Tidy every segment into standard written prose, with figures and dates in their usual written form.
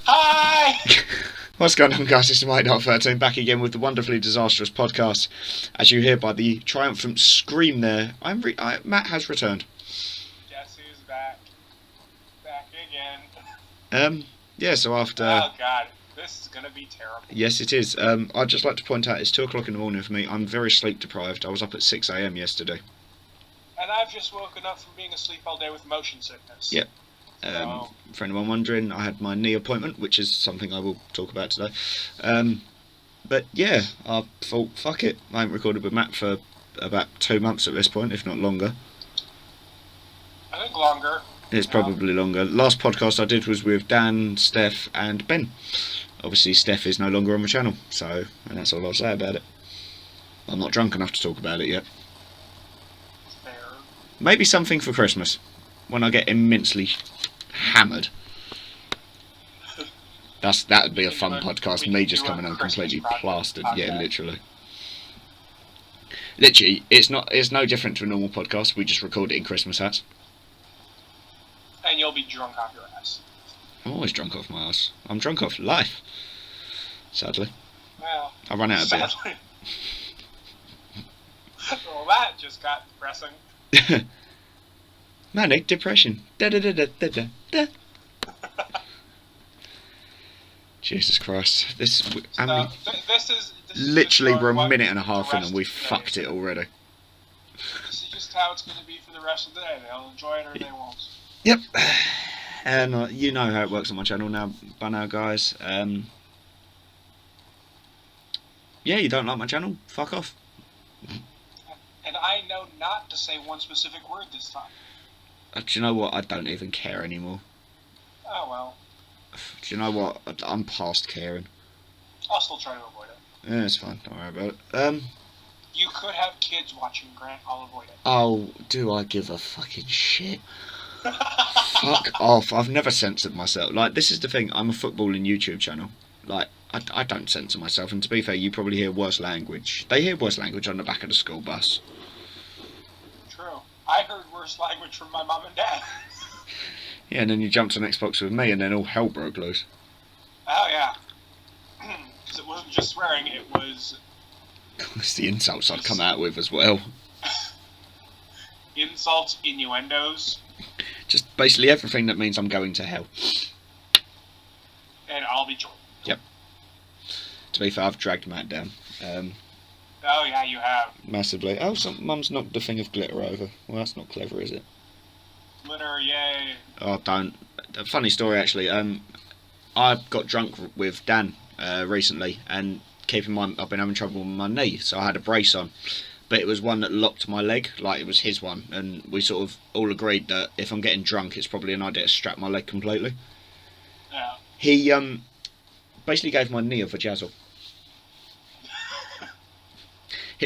Hi! What's going on, guys? This is Mike.13 back again with the wonderfully disastrous podcast. As you hear by the triumphant scream there, Matt has returned. Guess who's back? Back again. Yeah, so after... Oh god, this is gonna be terrible. Yes, it is. I'd just like to point out it's 2 o'clock in the morning for me. I'm very sleep deprived. I was up at 6 a.m. yesterday. And I've just woken up from being asleep all day with motion sickness. Yep. For anyone wondering, I had my knee appointment, which is something I will talk about today. But yeah, I thought, fuck it. I haven't recorded with Matt for about 2 months at this point, if not longer. I think longer. It's probably longer. Last podcast I did was with Dan, Steph, and Ben. Obviously, Steph is no longer on the channel, and that's all I'll say about it. I'm not drunk enough to talk about it yet. Fair. Maybe something for Christmas, when I get immensely hammered. That would be a fun podcast. Me just coming on completely plastered. Yeah, literally. It's no different to a normal podcast. We just record it in Christmas hats. And you'll be drunk off your ass. I'm always drunk off my ass. I'm drunk off life. Sadly. Well, I run out of beer. Well, that just got depressing. Manic depression. Da da da da da da da. Jesus Christ! This is literally we're a minute and a half in and we fucked it already. This is just how it's going to be for the rest of the day. They'll enjoy it or they won't. Yep. And you know how it works on my channel by now, guys. Yeah, you don't like my channel? Fuck off. And I know not to say one specific word this time. Do you know what? I don't even care anymore. Oh well. Do you know what? I'm past caring. I'll still try to avoid it. Yeah, it's fine. Don't worry about it. You could have kids watching, Grant. I'll avoid it. Oh, do I give a fucking shit? Fuck off. I've never censored myself. Like, this is the thing. I'm a footballing YouTube channel. Like, I don't censor myself. And to be fair, you probably hear worse language. They hear worse language on the back of the school bus. True. I heard worse language from my mum and dad. Yeah, and then you jumped on Xbox with me and then all hell broke loose. Oh, yeah. Because it wasn't just swearing, it was... It's the insults I'd come out with as well. Insults, innuendos. Just basically everything that means I'm going to hell. And I'll be joined. Yep. To be fair, I've dragged Matt down. Oh, yeah, you have. Massively. Oh, Mum's knocked the thing of glitter over. Well, that's not clever, is it? Glitter, yay. Oh, don't. A funny story, actually. I got drunk with Dan recently, and keep in mind, I've been having trouble with my knee, so I had a brace on. But it was one that locked my leg, like it was his one, and we sort of all agreed that if I'm getting drunk, it's probably an idea to strap my leg completely. Yeah. He basically gave my knee a vajazzle.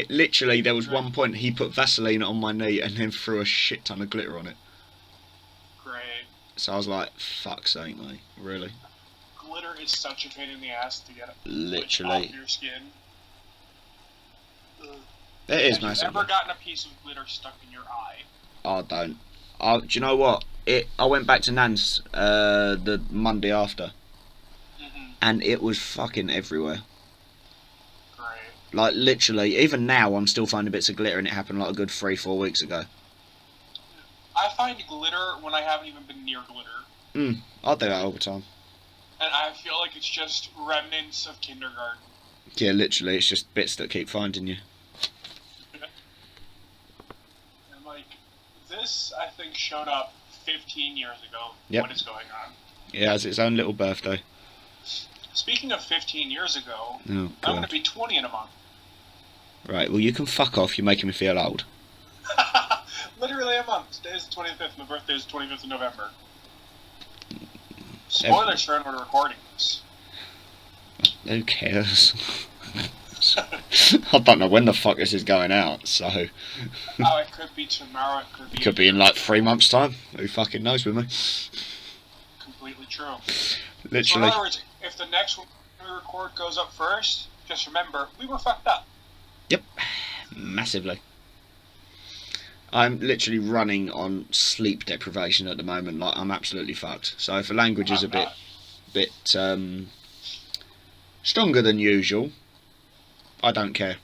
Literally, there was one point he put Vaseline on my knee and then threw a shit ton of glitter on it. Great. So I was like, fuck's sake, mate, really? Glitter is such a pain in the ass to get literally off your skin. It is Have massive. you ever gotten a piece of glitter stuck in your eye? I don't. Do you know what? I went back to Nan's the Monday after, and it was fucking everywhere. Great. Like, literally, even now I'm still finding bits of glitter, and it happened like a good 3-4 weeks ago. I find glitter when I haven't even been near glitter. I do that all the time. And I feel like it's just remnants of kindergarten. Yeah, literally, it's just bits that keep finding you. And like, this, I think, showed up 15 years ago. Yep. What is going on? It has its own little birthday. Speaking of 15 years ago, Oh, God. I'm going to be 20 in a month. Right, well, you can fuck off. You're making me feel old. Literally a month. Today's the 25th. My birthday is the 25th of November. Spoilers for when we're recording this. Who cares? I don't know when the fuck this is going out, so... Oh, it could be tomorrow, it could be in like 3 months' time. Who fucking knows with me? Completely true. Literally. So in other words, if the next one we record goes up first, just remember, we were fucked up. Yep. Massively. I'm literally running on sleep deprivation at the moment. Like, I'm absolutely fucked. So if the language is a bit... bit stronger than usual. I don't care.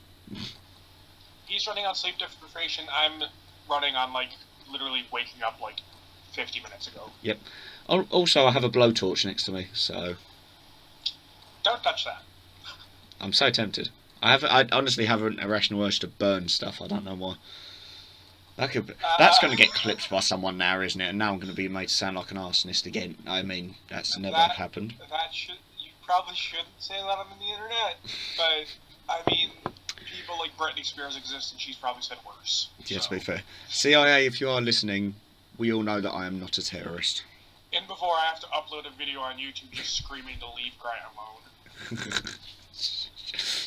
He's running on sleep deprivation. I'm running on, like, literally waking up, like, 50 minutes ago. Yep. Also, I have a blowtorch next to me, so Don't touch that. I'm so tempted. I honestly have an irrational urge to burn stuff. I don't know why. That's going to get clipped by someone now, isn't it? And now I'm going to be made to sound like an arsonist again. I mean, that's never happened. You probably shouldn't say that on the internet. But, I mean, people like Britney Spears exist, and she's probably said worse. Yeah, to be fair. CIA, if you are listening, we all know that I am not a terrorist. And before I have to upload a video on YouTube just screaming to leave Grant alone.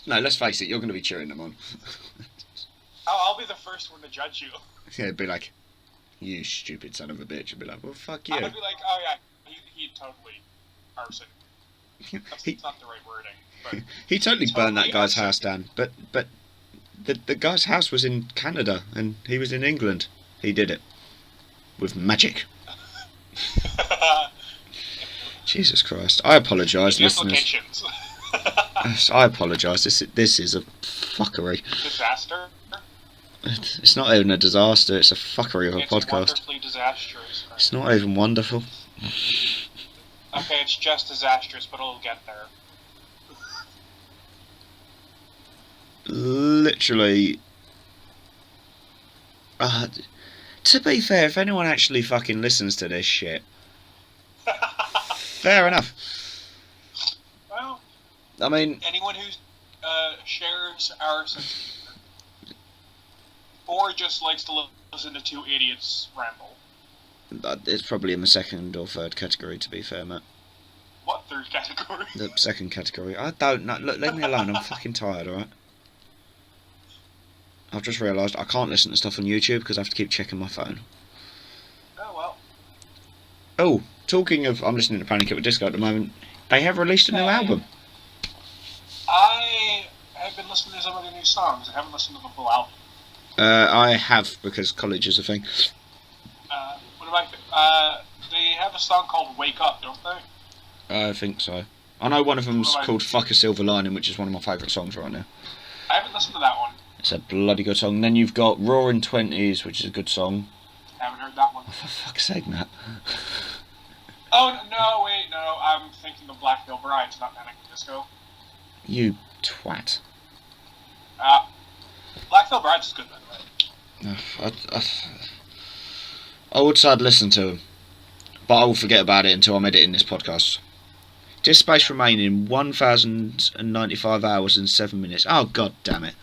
No, let's face it, you're going to be cheering them on. I'll be the first one to judge you. Yeah, it'd be like, you stupid son of a bitch. I'd be like, well, fuck you. I'd be like, oh yeah, he totally arson. That's not the right wording. But he totally burned that guy's arson. house down. But the guy's house was in Canada and he was in England. He did it. With magic. Jesus Christ. I apologise, listeners. I apologise. This is a fuckery. Disaster? It's not even a disaster, it's a fuckery of a It's podcast. wonderfully disastrous. Right? It's not even wonderful. Okay, it's just disastrous, but it'll get there. Literally. To be fair, if anyone actually fucking listens to this shit, fair enough. Well, I mean, anyone who shares our sense or just likes to listen to two idiots ramble. it's probably in the second or third category, to be fair, Matt. What third category? The second category. I don't know. Look, leave me alone. I'm fucking tired, alright? I've just realised I can't listen to stuff on YouTube because I have to keep checking my phone. Oh, well. Oh, talking of... I'm listening to Panic at the Disco at the moment. They have released a new album. I have been listening to some of the new songs. I haven't listened to the full album. I have, because college is a thing. They have a song called Wake Up, don't they? I think so. I know one of them's called Fuck a Silver Lining, which is one of my favourite songs right now. I haven't listened to that one. It's a bloody good song. Then you've got Roaring Twenties, which is a good song. Haven't heard that one. Oh, for fuck's sake, Matt. Oh, no, wait, no. I'm thinking of Black Hill Brides, not Panic at the Disco. You twat. Black Hill Brides is good, by the way. I would say I'd listen to them, but I will forget about it until I'm editing this podcast. Disk space remaining 1,095 hours and 7 minutes. Oh, god damn it.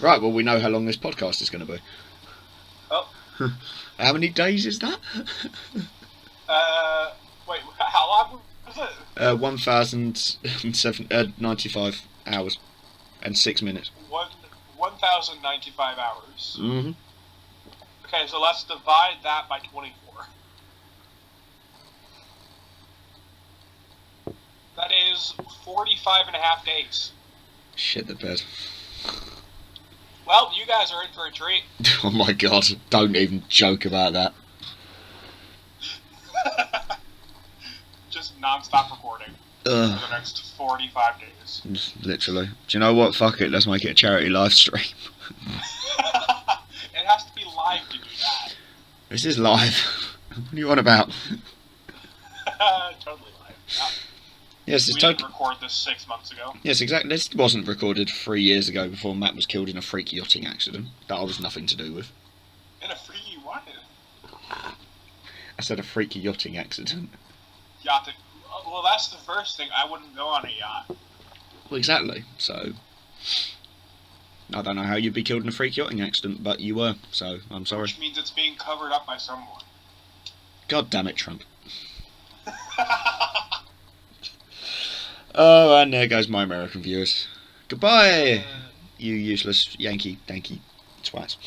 Right, well, we know how long this podcast is going to be. Oh. How many days is that? Wait, how long was it? 1,095 hours and 6 minutes. 1,095 hours. Mm-hmm. Okay, so let's divide that by 24. That is 45 and a half days. Shit the bed. Well, you guys are in for a treat. Oh my god, don't even joke about that. Just non-stop recording for the next 45 days. Literally. Do you know what? Fuck it, let's make it a charity live stream. It has to be live to do that. This is live. What are you on about? Totally live. Yes, We it's didn't totally... record this 6 months ago. Yes, exactly. This wasn't recorded 3 years ago before Matt was killed in a freak yachting accident that I was nothing to do with. In a freaky what? I said a freak yachting accident. Yachting. Well, that's the first thing. I wouldn't go on a yacht. Well, exactly. So, I don't know how you'd be killed in a freak yachting accident, but you were, so I'm sorry. Which means it's being covered up by someone. God damn it, Trump. Oh, and there goes my American viewers. Goodbye, you useless Yankee danky twat.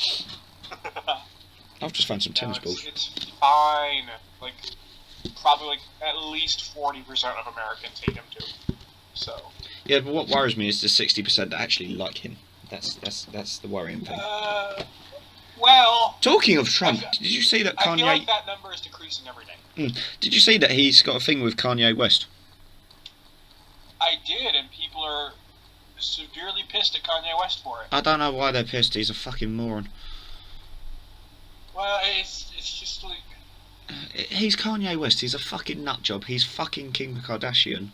I've just found some tennis balls. It's fine. Like, probably like at least 40% of Americans hate him too. So. Yeah, but what worries me is the 60% that actually like him. That's the worrying thing. Well, Talking of Trump, did you see that I feel Kanye? like that number is decreasing every day. Did you see that he's got a thing with Kanye West? I did, and people are severely pissed at Kanye West for it. I don't know why they're pissed. He's a fucking moron. Well, it's just like... He's Kanye West. He's a fucking nutjob. He's fucking Kim Kardashian.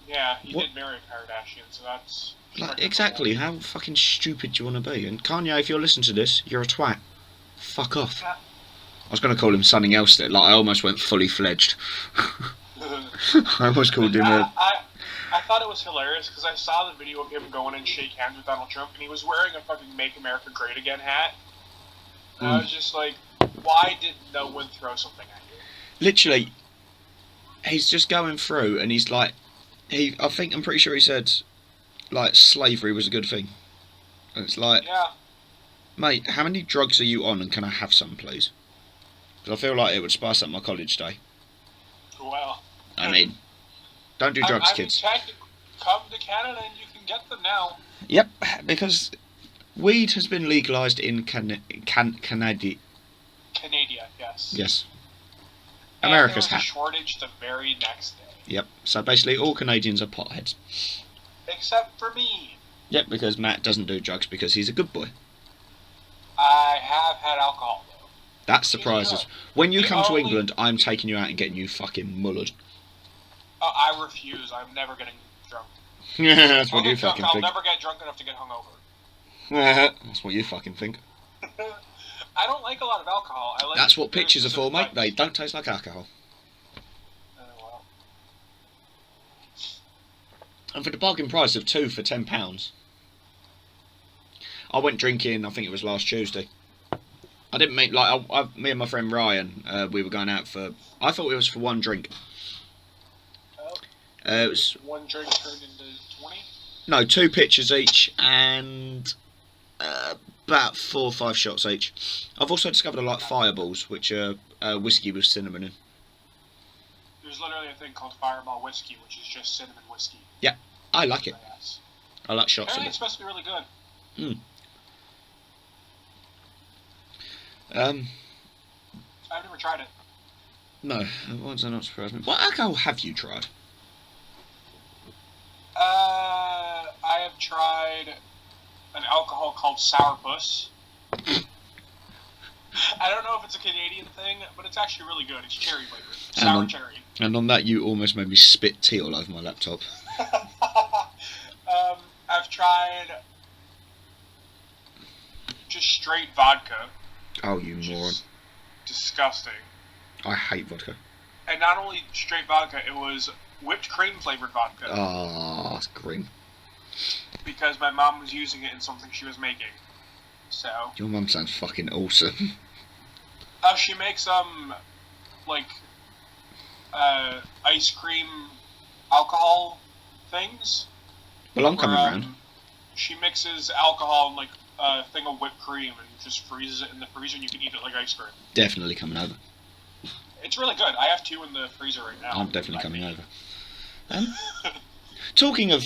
Yeah, he did marry a Kardashian, so that's... Like, exactly. How fucking stupid do you want to be? And Kanye, if you're listening to this, you're a twat. Fuck off. Yeah. I was going to call him something else there. Like, I almost went fully fledged. I almost called him a... I thought it was hilarious because I saw the video of him going and shake hands with Donald Trump, and he was wearing a fucking Make America Great Again hat. And I was just like, why did no one throw something at you? Literally, he's just going through, and he's like... I'm pretty sure he said, like, slavery was a good thing. And it's like... Yeah. Mate, how many drugs are you on, and can I have some, please? Because I feel like it would spice up my college day. Well... I mean... Don't do drugs, kids. Come to Canada and you can get them now. Yep, because weed has been legalised in Canada. Canada, yes. Yes. And America's there was a shortage the very next day. Yep, so basically all Canadians are potheads. Except for me. Yep, because Matt doesn't do drugs because he's a good boy. I have had alcohol, though. That surprises. When you come to England, I'm taking you out and getting you fucking mullered. I refuse. I'm never getting drunk. That's what you fucking I'll think. never get drunk enough to get hungover. That's what you fucking think. I don't like a lot of alcohol. That's what pictures are for, mate. They don't taste like alcohol. Well. And for the bargain price of 2 for £10, I went drinking. I think it was last Tuesday. I didn't mean me and my friend Ryan. We were going out for. I thought it was for one drink. It was one drink turned into 20? No, 2 pitchers each and about 4 or 5 shots each. I've also discovered I like fireballs, which are whiskey with cinnamon in. There's literally a thing called Fireball whiskey, which is just cinnamon whiskey. Yeah, I like it. Yes. I like shots of Apparently it. it's supposed to be really good. I've never tried it. No, why does that not surprise me? What alcohol have you tried? I have tried an alcohol called Sourpuss. I don't know if it's a Canadian thing, but it's actually really good. It's cherry flavored. Sour cherry. And on that, you almost made me spit tea all over my laptop. I've tried just straight vodka. Oh, you moron. Disgusting. I hate vodka. And not only straight vodka, it was whipped cream flavored vodka. Oh, that's green. Because my mom was using it in something she was making. So. Your mum sounds fucking awesome. She makes ice cream alcohol things. Well, I'm coming around. She mixes alcohol in like a thing of whipped cream and just freezes it in the freezer, and you can eat it like ice cream. Definitely coming over. It's really good. I have 2 in the freezer right now. I'm definitely coming over. Talking of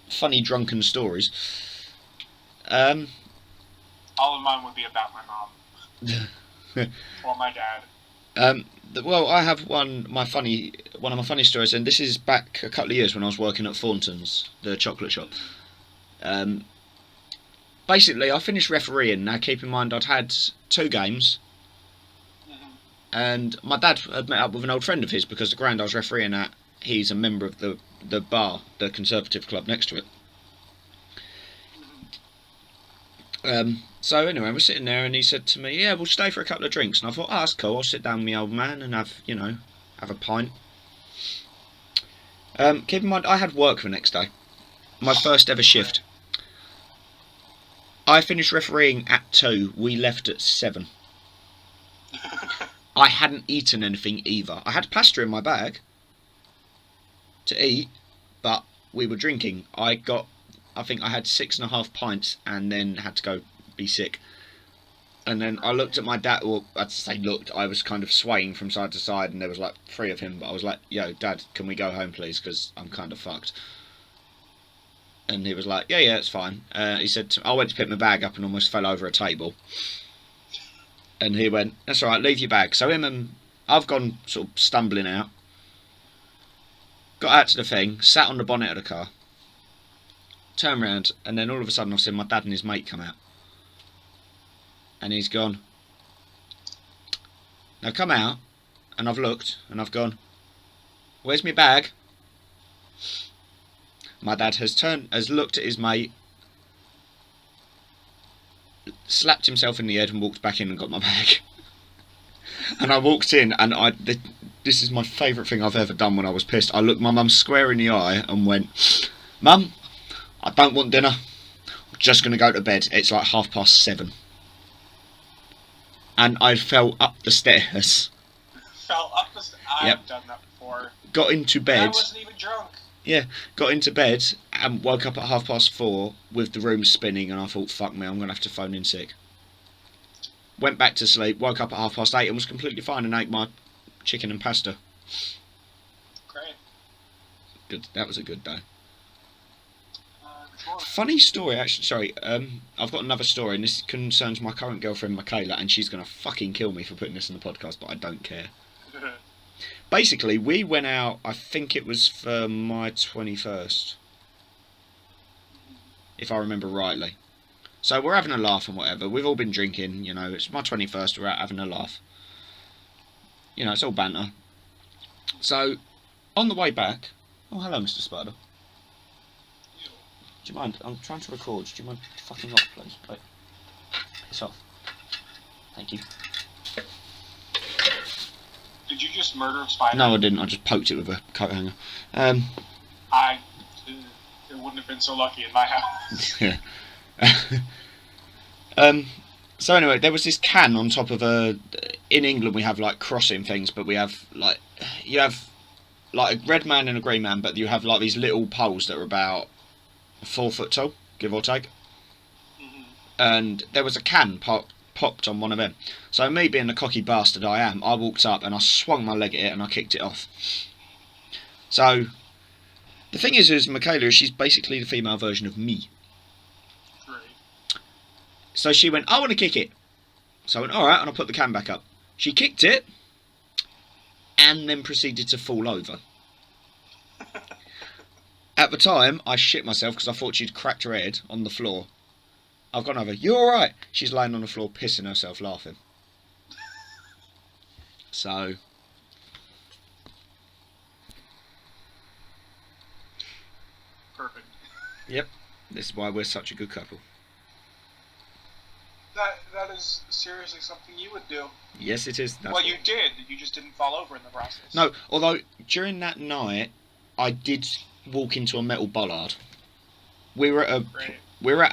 funny drunken stories, all of mine would be about my mom or my dad. Well, I have one of my funny stories, and this is back a couple of years when I was working at Thornton's, the chocolate shop. Basically, I finished refereeing. Now, keep in mind, I'd had 2 games, and my dad had met up with an old friend of his because the ground I was refereeing at, he's a member of the bar, the Conservative club next to it. So anyway, we're sitting there, and he said to me, "Yeah, we'll stay for a couple of drinks." And I thought, "Oh, that's cool. I'll sit down with my old man and have a pint." Keep in mind, I had work the next day, my first ever shift. I finished refereeing at 2. We left at 7. I hadn't eaten anything either. I had pasta in my bag to eat, but we were drinking. I think I had 6.5 pints and then had to go be sick. And then I looked at my dad, well, I'd say looked, I was kind of swaying from side to side, and there was like 3 of him, but I was like, "Yo, Dad, can we go home please, because I'm kind of fucked." And he was like, yeah, it's fine. He said, I went to pick my bag up and almost fell over a table. And he went, that's all right, leave your bag. So him and I've gone sort of stumbling out. Got out to the thing, sat on the bonnet of the car. Turned round, and then all of a sudden I've seen my dad and his mate come out. And he's gone, now come out. And I've looked, and I've gone, where's my bag? My dad has looked at his mate, slapped himself in the head and walked back in and got my bag. And I walked in, and this is my favourite thing I've ever done when I was pissed. I looked my mum square in the eye and went, Mum, I don't want dinner. I'm just going to go to bed. It's like 7:30. And I fell up the stairs. Fell up the stairs? I've done that before. Got into bed. I wasn't even drunk. Yeah, got into bed and woke up at 4:30 with the room spinning, and I thought, fuck me, I'm going to have to phone in sick. Went back to sleep, woke up at 8:30 and was completely fine and ate my chicken and pasta. Great. Good. That was a good day. Sure. Funny story, actually. Sorry, I've got another story, and this concerns my current girlfriend, Michaela, and she's going to fucking kill me for putting this in the podcast, but I don't care. Basically, we went out, I think it was for my 21st, if I remember rightly. So we're having a laugh and whatever. We've all been drinking, you know, it's my 21st, we're out having a laugh. You know, it's all banter. So, on the way back... Oh, hello, Mr. Spider. Do you mind? I'm trying to record. Do you mind fucking off, please? Wait. Piss off. Thank you. Did you just murder a spider? No, I didn't. I just poked it with a coat hanger. It wouldn't have been so lucky in my house. Yeah. So anyway, there was this can on top of a... In England, we have, like, crossing things, but we have, like... You have, like, a red man and a green man, but you have, like, these little poles that are about 4 foot tall, give or take. Mm-hmm. And there was a can popped on one of them. So me being the cocky bastard I am, I walked up and I swung my leg at it and I kicked it off. So the thing is Michaela, she's basically the female version of me. Great. So she went, I want to kick it. So I went, alright, and I put the can back up. She kicked it and then proceeded to fall over. At the time, I shit myself because I thought she'd cracked her head on the floor. I've gone over, you alright? She's laying on the floor pissing herself laughing. So... Perfect. Yep, this is why we're such a good couple. That is seriously something you would do. Yes, it is. Well, you did. You just didn't fall over in the process. No, although during that night, I did walk into a metal bollard. We were at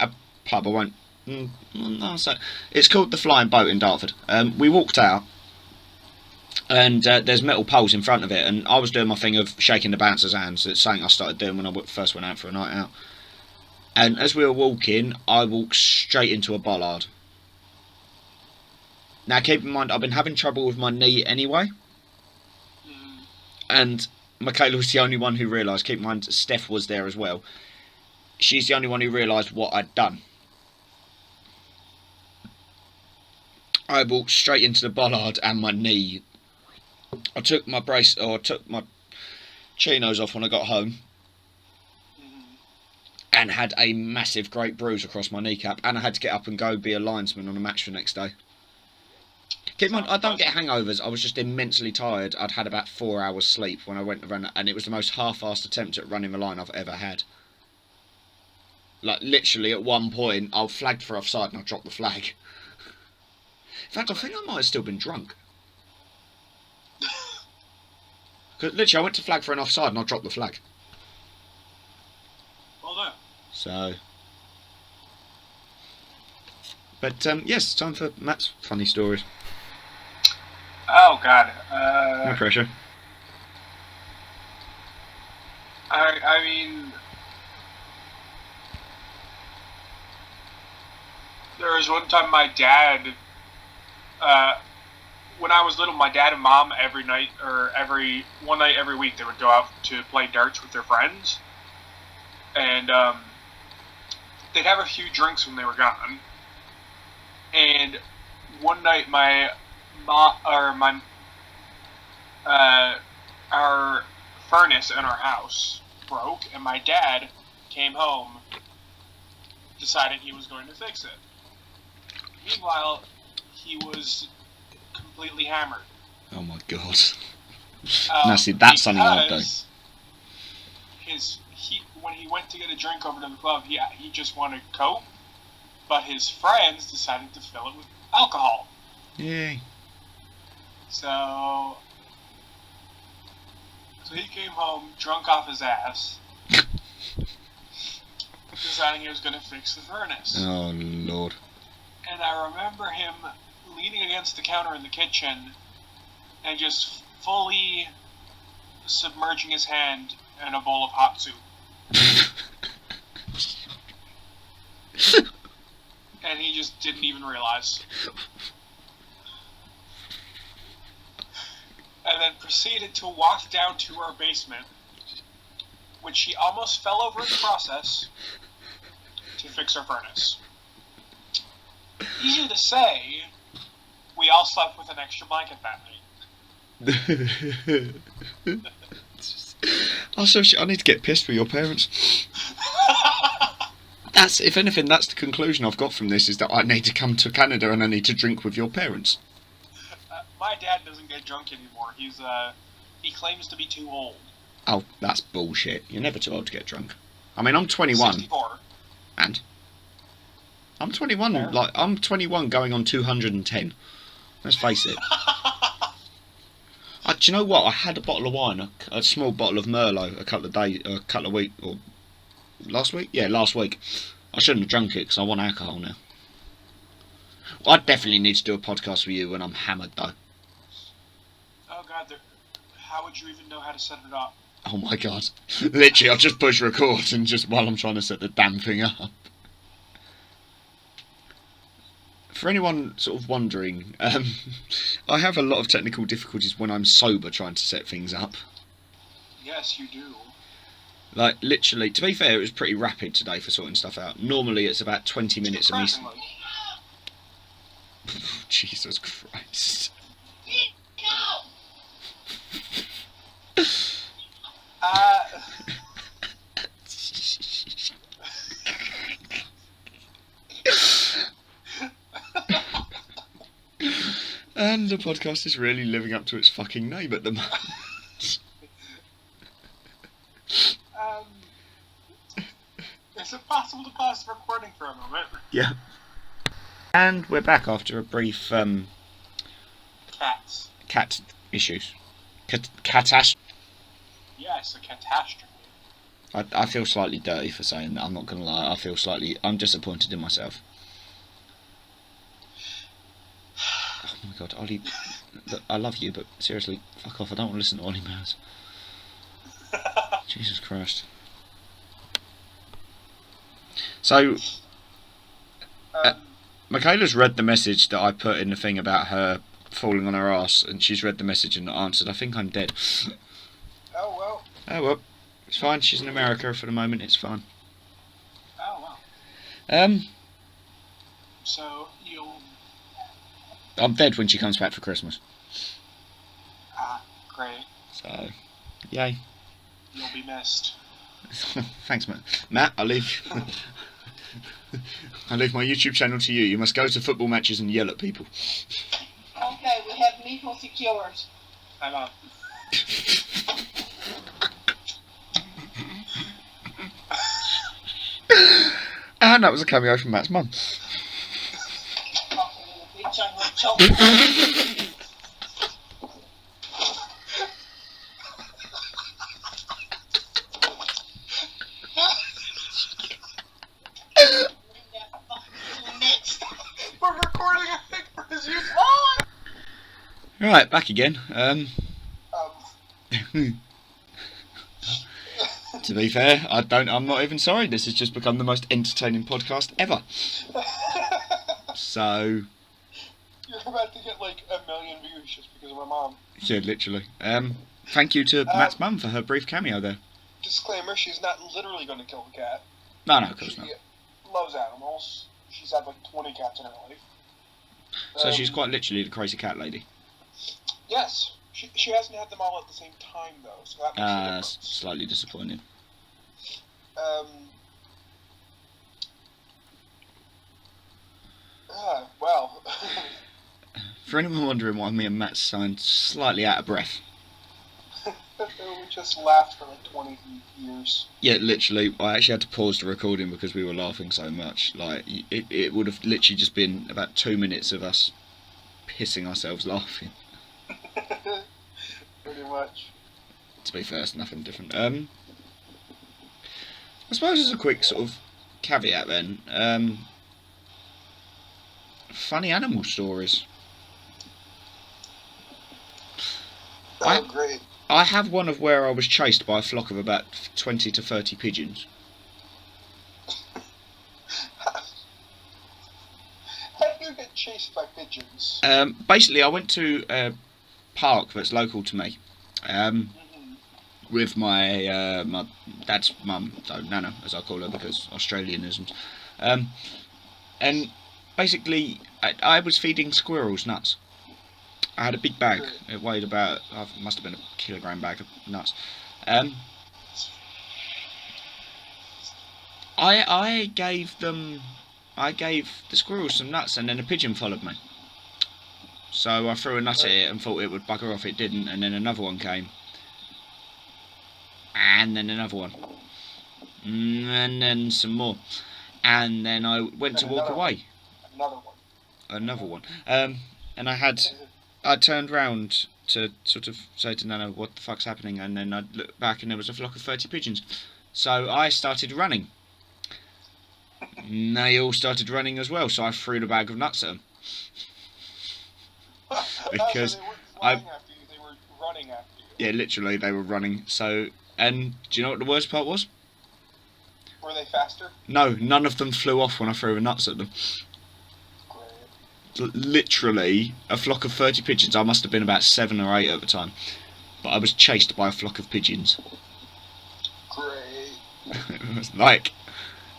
a pub. I won't. No, so it's called the Flying Boat in Dartford. We walked out, and there's metal poles in front of it, and I was doing my thing of shaking the bouncers' hands. It's something I started doing when I first went out for a night out. And as we were walking, I walked straight into a bollard. Now, keep in mind, I've been having trouble with my knee anyway. Mm. And Michaela was the only one who realised. Keep in mind, Steph was there as well. She's the only one who realised what I'd done. I walked straight into the bollard and my knee. I took my chinos off when I got home. And had a massive, great bruise across my kneecap. And I had to get up and go be a linesman on a match the next day. Keep in mind, I don't get hangovers. I was just immensely tired. I'd had about 4 hours sleep when I went to run, and it was the most half-assed attempt at running the line I've ever had. Like, literally, at one point, I flagged for offside and I dropped the flag. In fact, I think I might have still been drunk. Because literally, I went to flag for an offside and I dropped the flag. Well done. So... But, yes, time for Matt's funny stories. Oh, God. No pressure. I mean... There was one time my dad... when I was little, my dad and mom every night, or one night every week, they would go out to play darts with their friends. And they'd have a few drinks when they were gone. And one night, our furnace in our house broke, and my dad came home deciding he was going to fix it. Meanwhile, he was completely hammered. Oh my god. Now see, that's something I'd do. When he went to get a drink over to the club, he just wanted Coke, but his friends decided to fill it with alcohol. Yay. So he came home drunk off his ass, deciding he was going to fix the furnace. Oh Lord. And I remember him leaning against the counter in the kitchen and just fully submerging his hand in a bowl of hot soup. And he just didn't even realize. And then proceeded to walk down to our basement, which he almost fell over in the process, to fix our furnace. Easy to say, we all slept with an extra blanket that night. Also, I need to get pissed with your parents. That's, if anything, that's the conclusion I've got from this, is that I need to come to Canada and I need to drink with your parents. My dad doesn't get drunk anymore. He claims to be too old. Oh, that's bullshit. You're never too old to get drunk. I mean, I'm 21. 64. And? I'm 21, Fair. like, I'm 21 going on 210. Let's face it. Do you know what? I had a bottle of wine, a small bottle of Merlot, a couple of weeks, or last week? Yeah, last week. I shouldn't have drunk it because I want alcohol now. I definitely need to do a podcast with you when I'm hammered, though. Oh god, how would you even know how to set it up? Oh my god. Literally, I've just pushed record and just while I'm trying to set the damn thing up. For anyone sort of wondering, I have a lot of technical difficulties when I'm sober trying to set things up. Yes, you do. Like, literally, to be fair, it was pretty rapid today for sorting stuff out. Normally it's about 20 minutes of me... Jesus Christ. And the podcast is really living up to its fucking name at the moment. Is it possible to pause the recording for a moment? Yeah. And we're back after a brief cat issues. Catastrophe. Yes, a catastrophe. I feel slightly dirty for saying that, I'm not going to lie. I'm disappointed in myself. Oh my god, Ollie, look, I love you, but seriously, fuck off, I don't want to listen to Ollie Mowers. Jesus Christ. So, Michaela's read the message that I put in the thing about her falling on her ass, and she's read the message and answered, I think I'm dead. Oh well. Oh well, it's fine, she's in America for the moment, it's fine. Oh well. So, I'm dead when she comes back for Christmas. Ah, great. So, yay. You'll be missed. Thanks, Matt. Matt, I leave my YouTube channel to you. You must go to football matches and yell at people. Okay, we have Nico secured. I'm on. And that was a cameo from Matt's mum. We're recording a thing for his use. Right, back again. To be fair, I'm not even sorry. This has just become the most entertaining podcast ever. So... You're about to get like 1 million views just because of my mom. Yeah, literally. Thank you to Matt's mum for her brief cameo there. Disclaimer, she's not literally going to kill the cat. No, of course not. loves animals. She's had like 20 cats in her life. So she's quite literally the crazy cat lady. Yes. She hasn't had them all at the same time, though, so that makes a difference. Slightly disappointing. Well. For anyone wondering why me and Matt sound slightly out of breath. We just laughed for like 20 years. Yeah, literally, I actually had to pause the recording because we were laughing so much. Like, it would have literally just been about 2 minutes of us pissing ourselves laughing. Pretty much. To be fair, it's nothing different. I suppose as a quick sort of caveat then, funny animal stories. Oh, great. I have one of where I was chased by a flock of about 20 to 30 pigeons. How do you get chased by pigeons? Basically, I went to a park that's local to me with my my dad's mum, so Nana, as I call her because Australianisms. And basically, I was feeding squirrels nuts. I had a big bag. It weighed about, must have been a kilogram bag of nuts. I gave the squirrels some nuts, and then a pigeon followed me. So I threw a nut at it and thought it would bugger off. It didn't, and then another one came, and then another one, and then some more, and then I went to walk away. Another one. And I turned round to sort of say to Nana, what the fuck's happening? And then I looked back and there was a flock of 30 pigeons. So I started running. And they all started running as well, so I threw the bag of nuts at them. Because so they weren't flying after you, they were running after you. Yeah, literally, they were running. So, and do you know what the worst part was? Were they faster? No, none of them flew off when I threw the nuts at them. Literally a flock of 30 pigeons. I must have been about 7 or 8 at the time, but I was chased by a flock of pigeons. Great. It was like,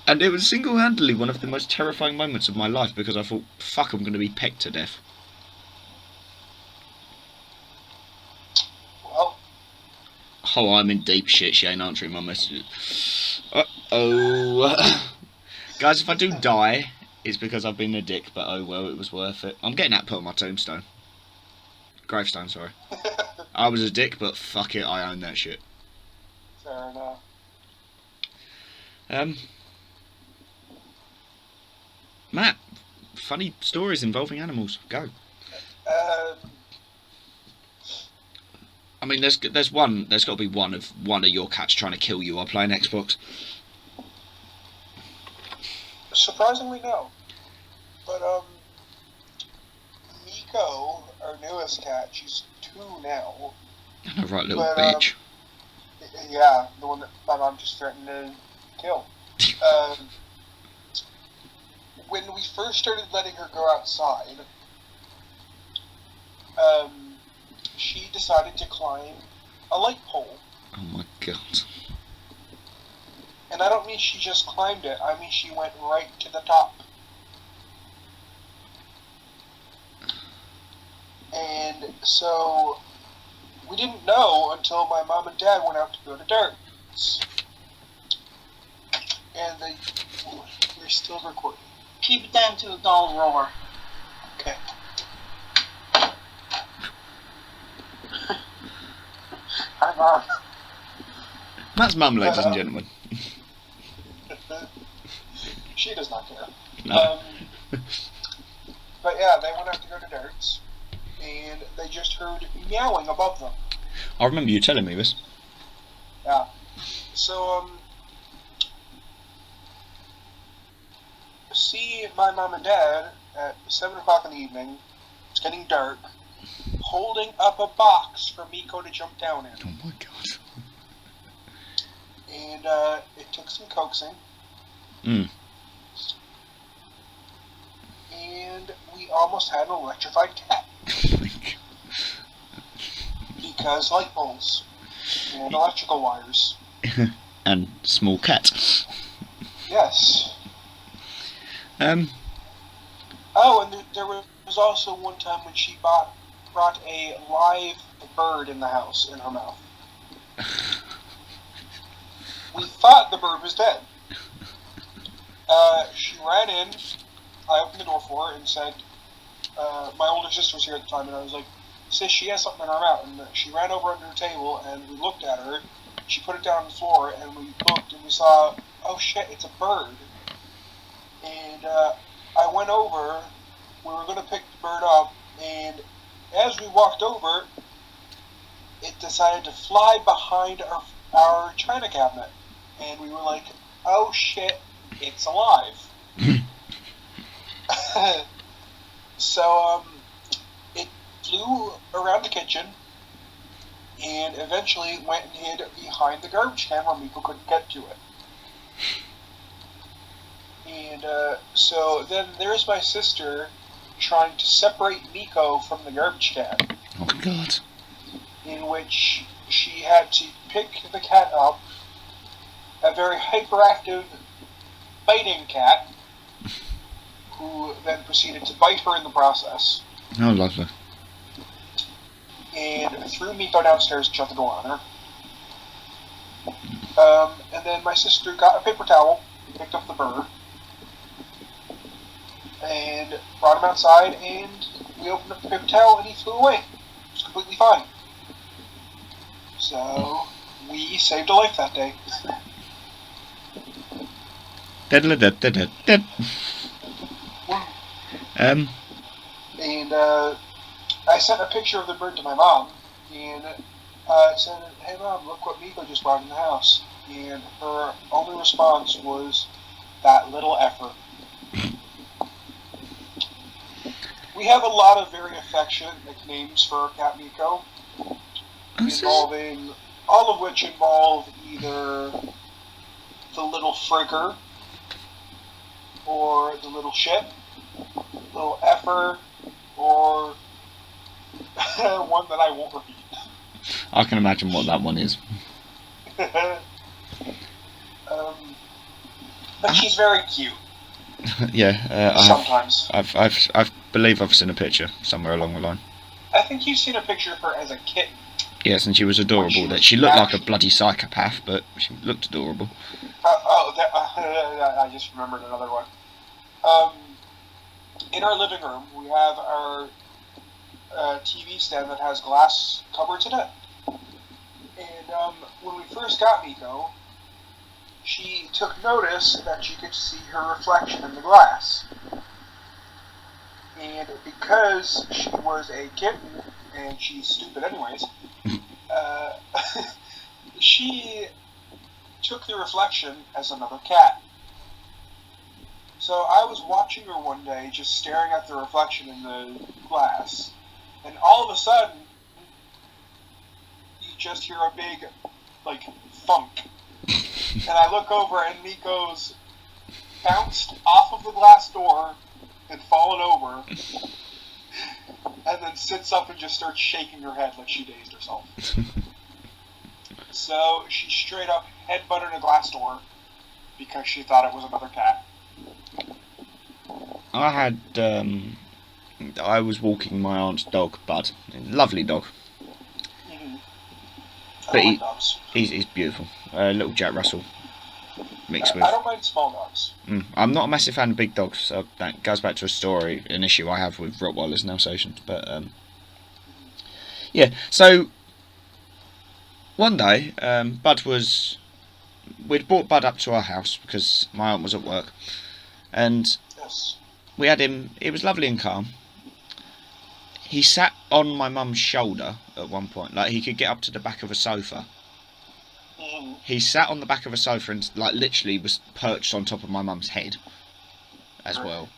and it was single-handedly one of the most terrifying moments of my life because I thought, fuck, I'm going to be pecked to death. Well. Oh, I'm in deep shit. She ain't answering my messages. Uh-oh. Guys, if I do die, it's because I've been a dick, but oh well, it was worth it. I'm getting that put on my tombstone. Gravestone, sorry. I was a dick, but fuck it, I own that shit. Fair enough. Matt, funny stories involving animals. Go. I mean, there's got to be one of your cats trying to kill you while playing Xbox. Surprisingly, no. But, Miko, our newest cat, she's 2 now. A right little bitch. Yeah, the one that my mom just threatened to kill. When we first started letting her go outside, she decided to climb a light pole. Oh my god. And I don't mean she just climbed it, I mean she went right to the top. And so, we didn't know until my mom and dad went out to go to darts. And we're still recording. Keep it down to a dull roar. Okay. Hi, Mom. Matt's mum, ladies and gentlemen. She does not care. No. But yeah, they went out to go to darts, and they just heard meowing above them. I remember you telling me this. Yeah. So, see my mom and dad at 7 o'clock in the evening, it's getting dark, holding up a box for Miko to jump down in. Oh my god. And it took some coaxing. Mm. And we almost had an electrified cat. Because light bulbs and electrical wires. And small cat. Yes. Oh, and there was also one time when she brought a live bird in the house in her mouth. We thought the bird was dead. She ran in. I opened the door for her and said, my older sister was here at the time, and I was like, "Sis, she has something in her mouth." And she ran over under the table, and we looked at her. She put it down on the floor, and we looked, and we saw, oh shit, it's a bird. And I went over. We were going to pick the bird up, and as we walked over, it decided to fly behind our china cabinet. And we were like, oh shit, it's alive. So it flew around the kitchen and eventually went and hid behind the garbage can where Miko couldn't get to it. And so then there's my sister trying to separate Miko from the garbage can. Oh God. In which she had to pick the cat up, a very hyperactive, biting cat, who then proceeded to bite her in the process. Oh, lovely. And threw Miko downstairs and shut the door on her. And then my sister got a paper towel, picked up the bird, and brought him outside, and we opened up the paper towel, and he flew away. It was completely fine. So, we saved a life that day. And I sent a picture of the bird to my mom, and I said, "Hey Mom, look what Miko just brought in the house." And her only response was, "That little effort." We have a lot of very affectionate nicknames for our cat Miko, involving all of which involve either the little frigger, or the little shit, little effer, or one that I won't repeat. I can imagine what that one is. But she's very cute. Yeah, sometimes. I believe I've seen a picture somewhere along the line. I think you've seen a picture of her as a kitten. Yes, and she was adorable. She looked like a bloody psychopath, but she looked adorable. I just remembered another one. In our living room, we have our TV stand that has glass cupboards in it. And when we first got Miko, she took notice that she could see her reflection in the glass. And because she was a kitten, and she's stupid anyways, she took the reflection as another cat. So I was watching her one day, just staring at the reflection in the glass, and all of a sudden, you just hear a big, thunk. And I look over, and Miko's bounced off of the glass door and fallen over, and then sits up and just starts shaking her head like she dazed herself. So she straight up headbutted a glass door because she thought it was another cat. I was walking my aunt's dog, Bud. Lovely dog. Mm-hmm. But like dogs. He's beautiful. Little Jack Russell mixed with... I don't mind small dogs. I'm not a massive fan of big dogs, so that goes back to an issue I have with Rottweilers and Alsatians. But, yeah, so one day, we'd brought Bud up to our house because my aunt was at work, and yes. We had him. It was lovely and calm. He sat on my mum's shoulder at one point, like he could get up to the back of a sofa. Mm-hmm. He sat on the back of a sofa and literally was perched on top of my mum's head as well.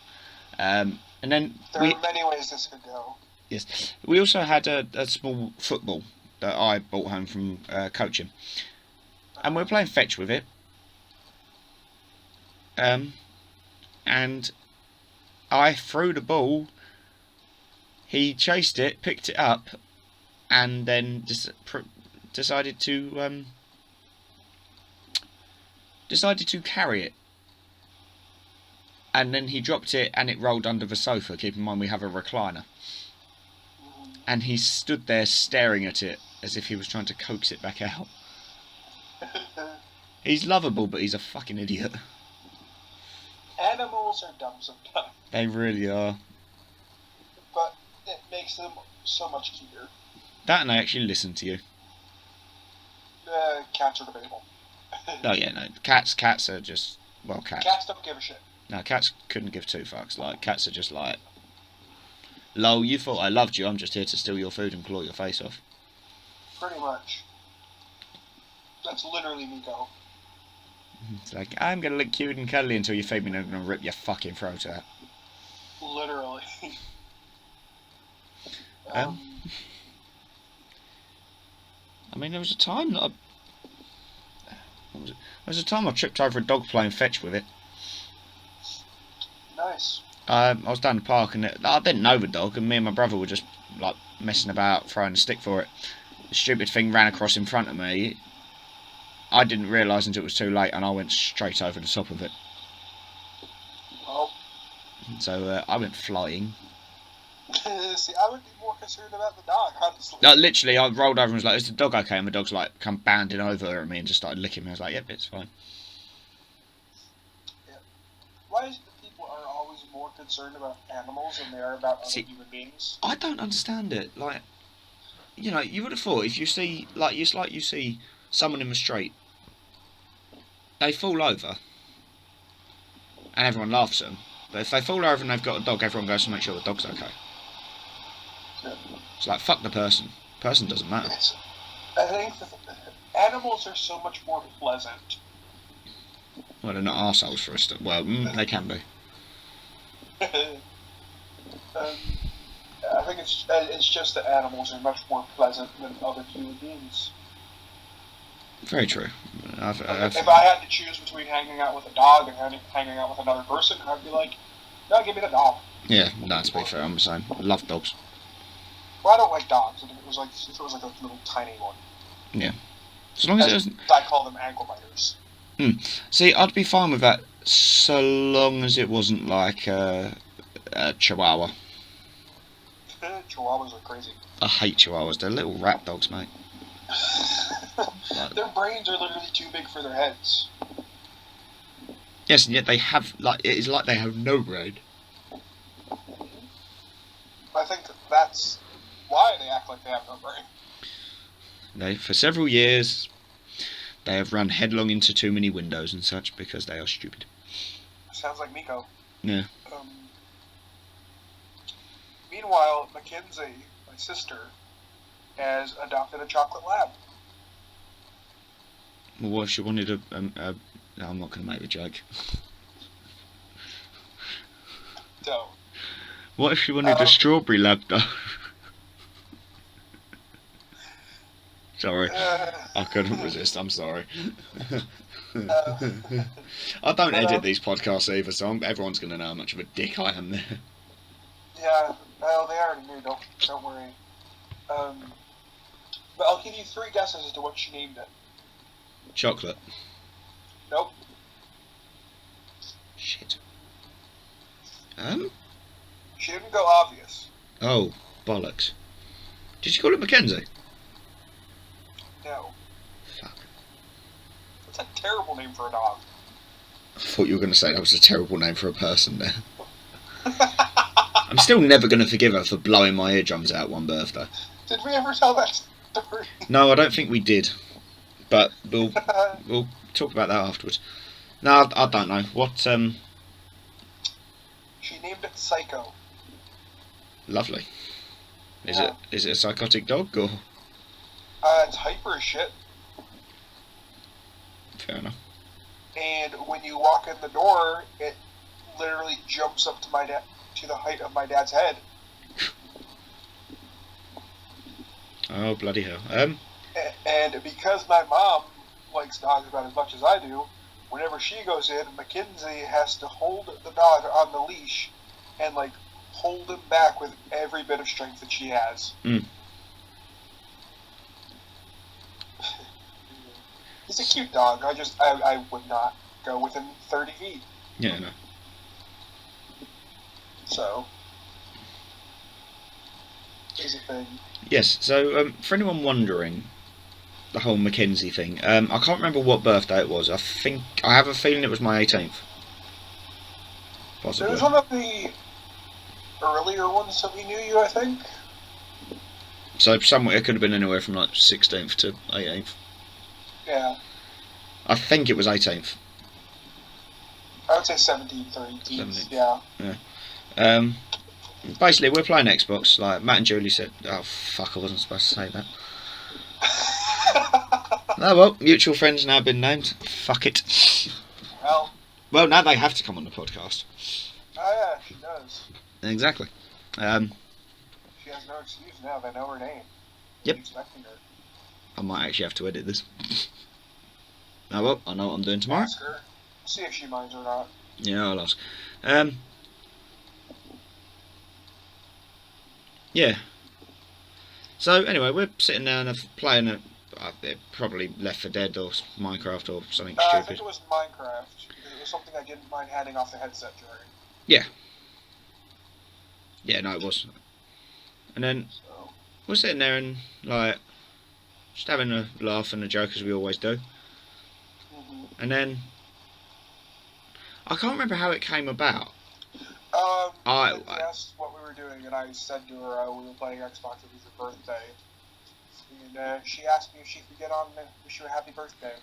And then there are many ways this could go. Yes, we also had a small football that I brought home from coaching, and we were playing fetch with it. And I threw the ball. He chased it, picked it up, and then decided to carry it. and then he dropped it and it rolled under the sofa. Keep in mind we have a recliner. And he stood there staring at it as if he was trying to coax it back out. He's lovable, but he's a fucking idiot. Animals are dumb sometimes. They really are. But it makes them so much cuter. That and they actually listen to you. Cats are debatable. Oh yeah, no. Cats are just... Well, cats. Cats don't give a shit. No, cats couldn't give two fucks. Like, cats are just like... Lol, you thought I loved you, I'm just here to steal your food and claw your face off. Pretty much. That's literally Miko. It's like, I'm gonna look cute and cuddly until you feed me and I'm gonna rip your fucking throat out. Literally. I mean, there was a time that what was it? There was a time I tripped over a dog playing fetch with it. Nice. I was down the park and I didn't know the dog, and me and my brother were just like messing about, throwing a stick for it. The stupid thing ran across in front of me. I didn't realise until it was too late, and I went straight over the top of it. Oh. So I went flying. See, I would be more concerned about the dog, honestly. No, literally, I rolled over and was like, "Is the dog okay?" And the dog's like, come bounding over at me and just started licking me. I was like, "Yep, it's fine." Yeah. Why is it that people are always more concerned about animals than they are about other human beings? I don't understand it. Like, you know, you would have thought if you see, like, it's like you see someone in the street, they fall over, and everyone laughs at them. But if they fall over and they've got a dog, everyone goes to make sure the dog's okay. Yeah. It's like, fuck the person. Person doesn't matter. I think animals are so much more pleasant. Well, they're not arseholes for us. Well, they can be. I think it's just that animals are much more pleasant than other human beings. Very true. If I had to choose between hanging out with a dog and hanging out with another person, I'd be like, no, give me the dog. Yeah, no, to be fair, I'm the same. I love dogs. Well, I don't like dogs. If it was like a little tiny one. Yeah. As long as it was... I call them ankle biters. See, I'd be fine with that so long as it wasn't like a chihuahua. Chihuahuas are crazy. I hate chihuahuas. They're little rat dogs, mate. Their brains are literally too big for their heads. Yes, and yet they have, like, it is like they have no brain. I think that's why they act like they have no brain. For several years, they have run headlong into too many windows and such because they are stupid. Sounds like Miko. Yeah. Meanwhile, Mackenzie, my sister, has adopted a chocolate lab. Well, what if she wanted a no, I'm not going to make the joke. Don't. What if she wanted a strawberry lab, though? Sorry, I couldn't resist. I'm sorry. I don't edit these podcasts either, so everyone's going to know how much of a dick I am there. Yeah, well, they already knew. Don't worry. But I'll give you 3 guesses as to what she named it. Chocolate. Nope. Shit. She didn't go obvious. Oh, bollocks. Did you call it Mackenzie? No. Fuck. That's a terrible name for a dog. I thought you were going to say that was a terrible name for a person there. I'm still never going to forgive her for blowing my eardrums out one birthday. Did we ever tell that story? No, I don't think we did. But we'll talk about that afterwards. No, I don't know. What, She named it Psycho. Lovely. Yeah. Is it a psychotic dog, or...? It's hyper as shit. Fair enough. And when you walk in the door, it literally jumps up to the height of my dad's head. Oh, bloody hell. And because my mom likes dogs about as much as I do, whenever she goes in, Mackenzie has to hold the dog on the leash and, like, hold him back with every bit of strength that she has. He's a cute dog. I would not go within 30 feet. Yeah, no. So, is a thing. Yes, so for anyone wondering, the whole Mackenzie thing, I can't remember what birthday it was. I have a feeling it was my 18th. Possibly. It was one of the earlier ones that we knew you, I think. So somewhere it could have been anywhere from like 16th to 18th. Yeah. I think it was 18th. I would say 17th or 18th. Yeah. Basically, we're playing Xbox. Like Matt and Julie said, "Oh fuck, I wasn't supposed to say that." Oh well, mutual friends now been named. Fuck it. Well, now they have to come on the podcast. Oh yeah, she does. Exactly. She has no excuse now. They know her name. Yep. I'm expecting her. I might actually have to edit this. Oh well, I know what I'm doing tomorrow. Ask her. See if she minds or not. Yeah, I'll ask. Yeah. So anyway, we're sitting down and playing probably Left 4 Dead or Minecraft or something I stupid. think it was Minecraft. It was something I didn't mind handing off the headset during. Yeah. Yeah, no, it was. And then So. we're sitting there and like just having a laugh and a joke as we always do. Mm-hmm. And then I can't remember how it came about. I asked what we were doing, and I said to her we were playing Xbox. It was her birthday, and she asked me if she could get on and wish you a happy birthday.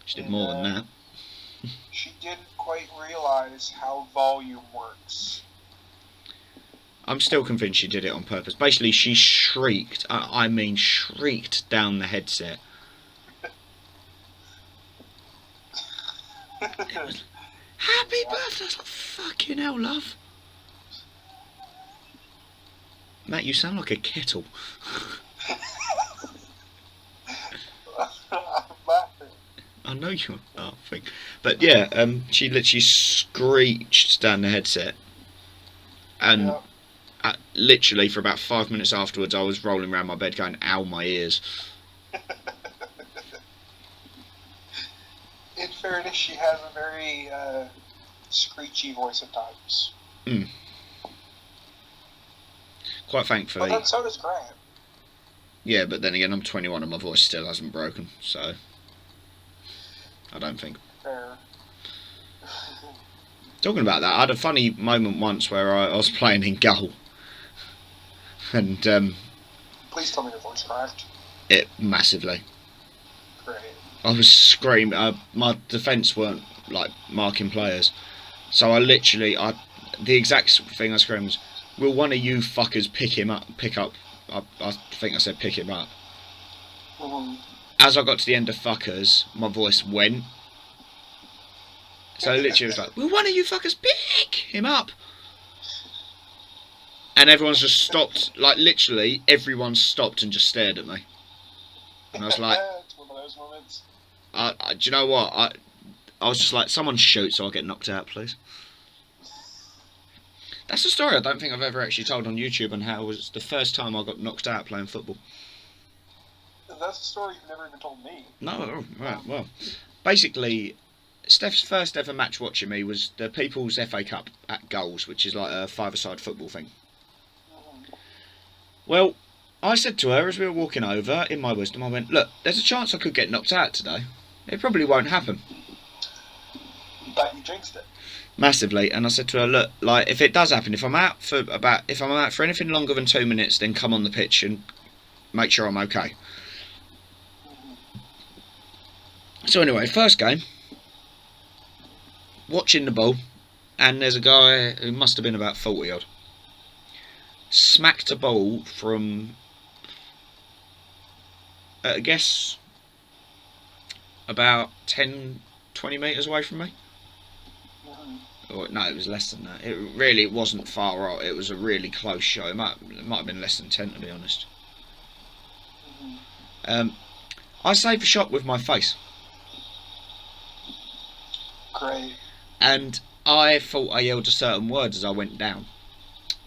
She did more than that. She didn't quite realize how volume works. I'm still convinced she did it on purpose. Basically, she shrieked. I mean, shrieked down the headset. It was, happy birthday! I was like, fucking hell, love. Matt, you sound like a kettle. I'm laughing. I know you're laughing. But yeah, she literally screeched down the headset. And literally for about 5 minutes afterwards, I was rolling around my bed going, ow, my ears. In fairness, she has a very screechy voice at times. Quite thankfully. But then so does Grant. Yeah, but then again, I'm 21 and my voice still hasn't broken, so I don't think. Fair. Talking about that, I had a funny moment once where I was playing in goal, and Please tell me your voice cracked. it massively. Great. I was screaming. My defence weren't like marking players, so the exact thing I screamed was, "Will one of you fuckers pick up?" I think I said pick him up. Mm-hmm. As I got to the end of fuckers, my voice went. So literally it was like, "Will one of you fuckers pick him up?" And everyone's just stopped. Like literally, everyone stopped and just stared at me. And I was like, It's one of those moments. do you know what? I was just like, someone shoot so I'll get knocked out, please. That's a story I don't think I've ever actually told on YouTube, and how it was the first time I got knocked out playing football. That's a story you've never even told me. No, right, well. Basically, Steph's first ever match watching me was the People's FA Cup at Goals, which is like a five-a-side football thing. Mm-hmm. Well, I said to her as we were walking over, in my wisdom, I went, look, there's a chance I could get knocked out today. It probably won't happen. But you jinxed it. Massively. And I said to her, look, like, if it does happen, if I'm out for anything longer than 2 minutes, then come on the pitch and make sure I'm okay. So anyway, first game, watching the ball, and there's a guy who must have been about 40 odd, smacked a ball from, I guess, about 10, 20 metres away from me. Or, no, it was less than that. It wasn't far off. It was a really close shot. It might have been less than 10, to be honest. I saved a shot with my face. Great. And I thought I yelled a certain words as I went down.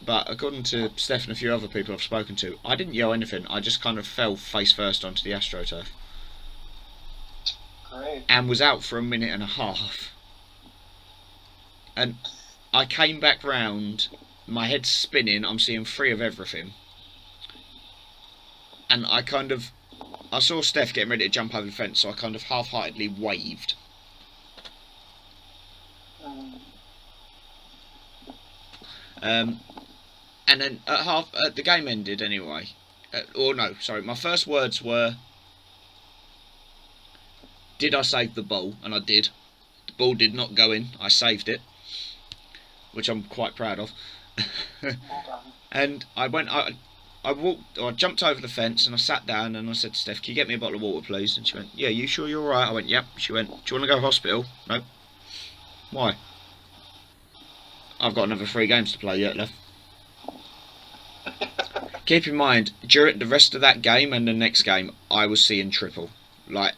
But according to Steph and a few other people I've spoken to, I didn't yell anything. I just kind of fell face first onto the AstroTurf. Great. And was out for a minute and a half. And I came back round, my head's spinning, I'm seeing 3 of everything. And I saw Steph getting ready to jump over the fence, so I kind of half-heartedly waved. And then the game ended anyway. My first words were, did I save the ball? And I did. The ball did not go in, I saved it, which I'm quite proud of. And I jumped over the fence and I sat down and I said to Steph, can you get me a bottle of water please? And she went, yeah, you sure you're alright? I went, yep. She went, do you want to go to hospital? No. Why? I've got another 3 games to play yet left. Keep in mind, during the rest of that game and the next game, I was seeing triple. Like,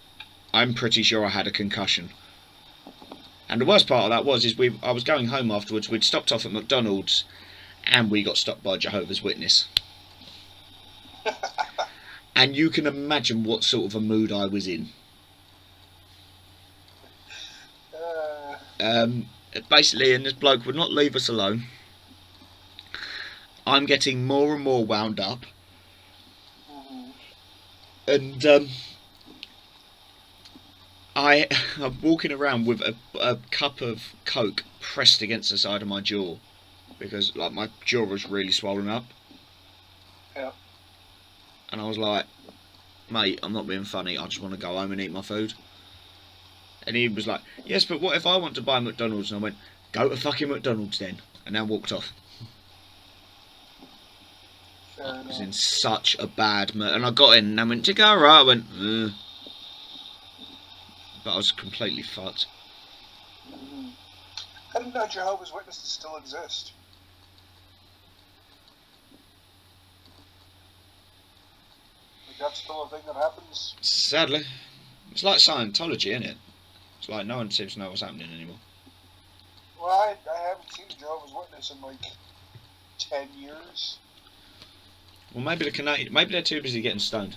I'm pretty sure I had a concussion. And the worst part of that was, I was going home afterwards, we'd stopped off at McDonald's, and we got stopped by a Jehovah's Witness. And you can imagine what sort of a mood I was in. Basically, and this bloke would not leave us alone. I'm getting more and more wound up. And I'm walking around with a cup of Coke pressed against the side of my jaw. Because like my jaw was really swollen up. Yeah. And I was like, mate, I'm not being funny, I just want to go home and eat my food. And he was like, yes, but what if I want to buy McDonald's? And I went, go to fucking McDonald's then. And then walked off. I was in such a bad mood. And I got in and I went, "Tick, alright?" I went, ugh. But I was completely fucked. I didn't know Jehovah's Witnesses still exist. Like, that's still a thing that happens? Sadly. It's like Scientology, isn't it? It's like no one seems to know what's happening anymore. Well, I haven't seen Jehovah's Witness in like 10 years. Well, maybe they're too busy getting stoned.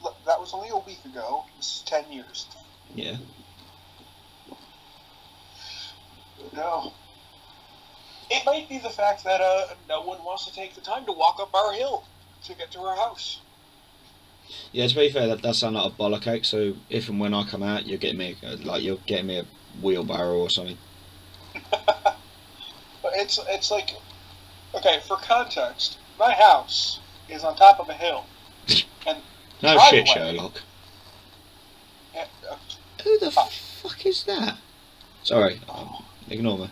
Look, that was only a week ago. This is 10 years. Yeah. No. It might be the fact that no one wants to take the time to walk up our hill to get to our house. Yeah, to be fair, that does sound like a bollock ache. So if and when I come out, you're getting me a wheelbarrow or something. But it's like, okay, for context, my house is on top of a hill, and no shit, Sherlock. Yeah, Who the fuck is that? Sorry, ignore me.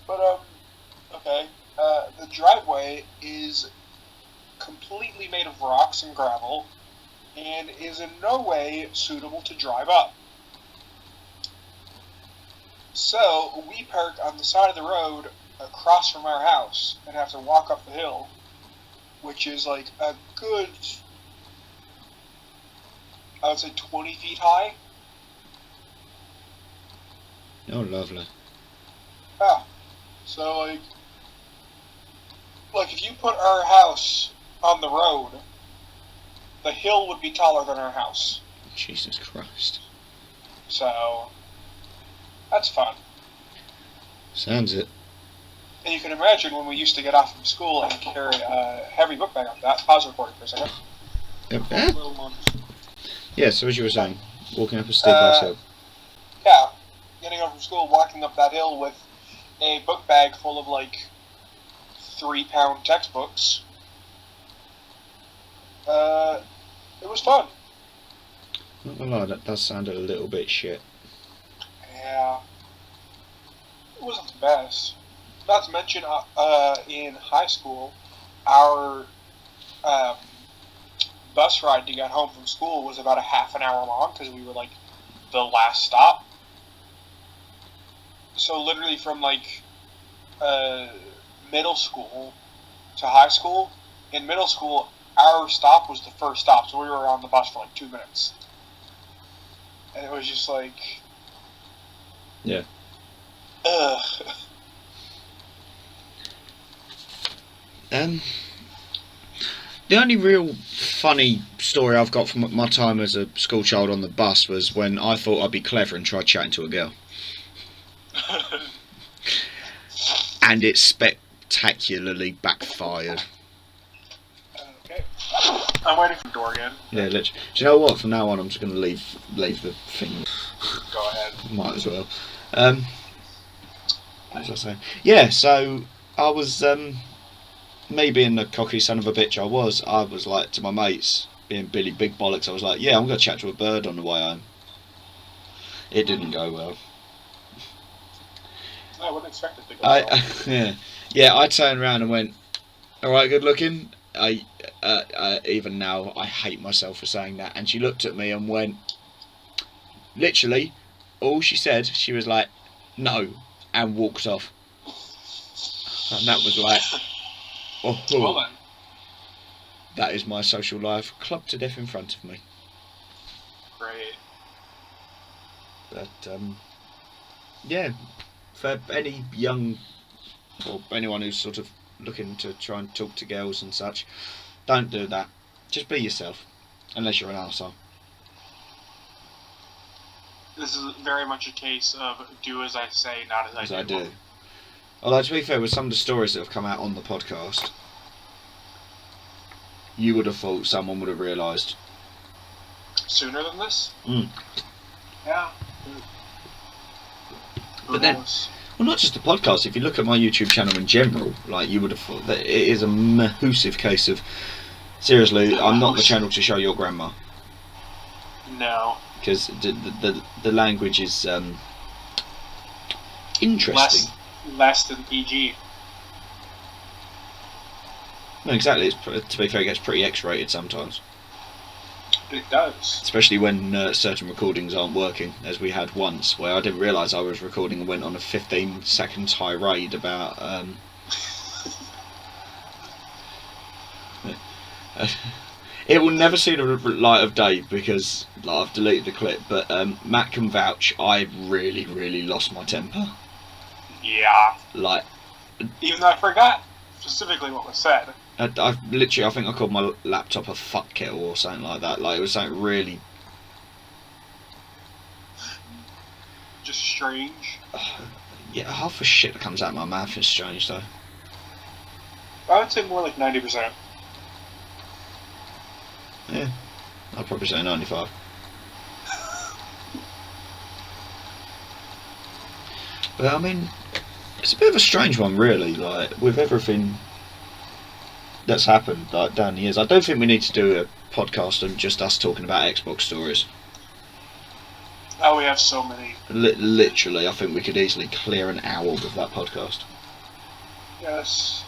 But okay, the driveway is completely made of rocks and gravel, and is in no way suitable to drive up. So we park on the side of the road across from our house and have to walk up the hill, which is like a good, I would say 20 feet high. Oh, lovely. Ah, so like if you put our house on the road, the hill would be taller than our house. Jesus Christ. So that's fun. Sounds it. And you can imagine when we used to get off from school and carry a heavy book bag up that. Pause recording for a second. Yeah, so as you were saying, walking up a steep ass hill. Yeah, getting home from school, walking up that hill with a book bag full of like 3-pound textbooks. It was fun. Not gonna lie, that does sound a little bit shit. Yeah. It wasn't the best. Not to mention, in high school, our bus ride to get home from school was about a half an hour long because we were like the last stop. So literally from like middle school to high school, in middle school, our stop was the first stop, so we were on the bus for like 2 minutes. And it was just like... Yeah. Ugh. The only real funny story I've got from my time as a school child on the bus was when I thought I'd be clever and tried chatting to a girl. And it spectacularly backfired. Okay. I'm waiting for the door again. Yeah, literally. Do you know what? From now on, I'm just going to leave the thing. Go ahead. Might as well. What was I saying? Yeah, so I was, me being the cocky son of a bitch I was like to my mates, being Billy Big Bollocks, I was like, yeah, I'm going to chat to a bird on the way home. It didn't go well. I wouldn't expect it to go well. Yeah, I turned around and went, alright, good looking. Even now, I hate myself for saying that. And she looked at me and went, literally, all she said, she was like, no, and walked off. And that was like, oh, Well then. that is my social life clubbed to death in front of me. Great. But, yeah, for any young, or anyone who's sort of looking to try and talk to girls and such, don't do that. Just be yourself, unless you're an arsehole. This is very much a case of do as I say, not as I do. Although, to be fair, with some of the stories that have come out on the podcast, you would have thought someone would have realised. Sooner than this? Mm. Yeah. But then, well, not just the podcast. If you look at my YouTube channel in general, like, you would have thought that it is a massive case of, seriously, I'm not the channel to show your grandma. No. Because the language is interesting. Less than PG. No, exactly. To be fair, it gets pretty X-rated sometimes. It does. Especially when certain recordings aren't working, as we had once, where I didn't realise I was recording and went on a 15-second tirade about... it will never see the light of day because I've deleted the clip, but Matt can vouch, I really, really lost my temper. Yeah. Like... Even though I forgot specifically what was said. I think I called my laptop a fuck kettle or something like that. Like, it was something really... Just strange. Yeah, half the shit that comes out of my mouth is strange, though. I would say more like 90%. Yeah, I'd probably say 95. But, I mean, it's a bit of a strange one, really, like, with everything that's happened like down the years. I don't think we need to do a podcast on just us talking about Xbox stories. Oh, we have so many. Literally, I think we could easily clear an hour with that podcast. Yes.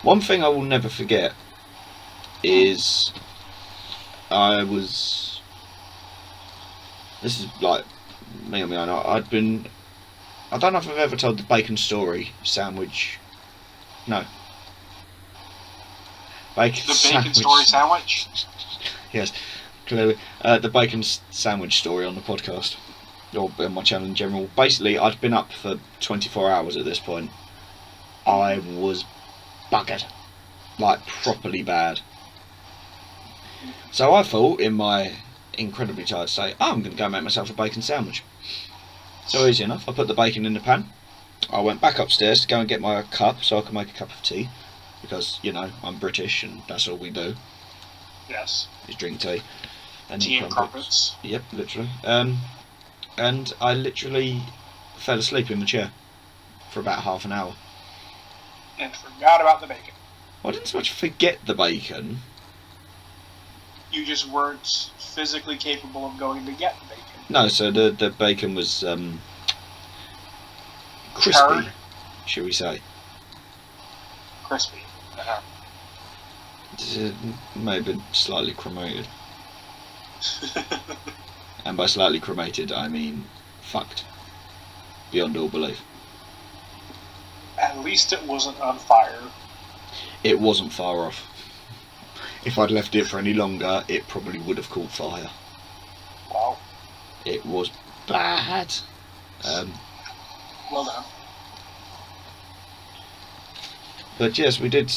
One thing I will never forget is this is like me on my own. I don't know if I've ever told the bacon story sandwich. No. Bacon story sandwich? Yes, clearly. The bacon sandwich story on the podcast, or on my channel in general. Basically, I'd been up for 24 hours at this point. I was buggered. Like, properly bad. So I thought, in my incredibly tired state, I'm going to go make myself a bacon sandwich. So easy enough, I put the bacon in the pan. I went back upstairs to go and get my cup so I could make a cup of tea. Because, you know, I'm British and that's all we do. Yes. Is drink tea. And tea and crumpets. Yep, literally. And I literally fell asleep in the chair for about half an hour. And forgot about the bacon. Well, I didn't so much forget the bacon. You just weren't physically capable of going to get the bacon. No, so the bacon was crispy, Charred? shall we say. Crispy. Uh-huh. It may have been slightly cremated. And by slightly cremated, I mean fucked. Beyond all belief. At least it wasn't on fire. It wasn't far off. If I'd left it for any longer, it probably would have caught fire. Wow. It was bad. Well done. But yes, we did.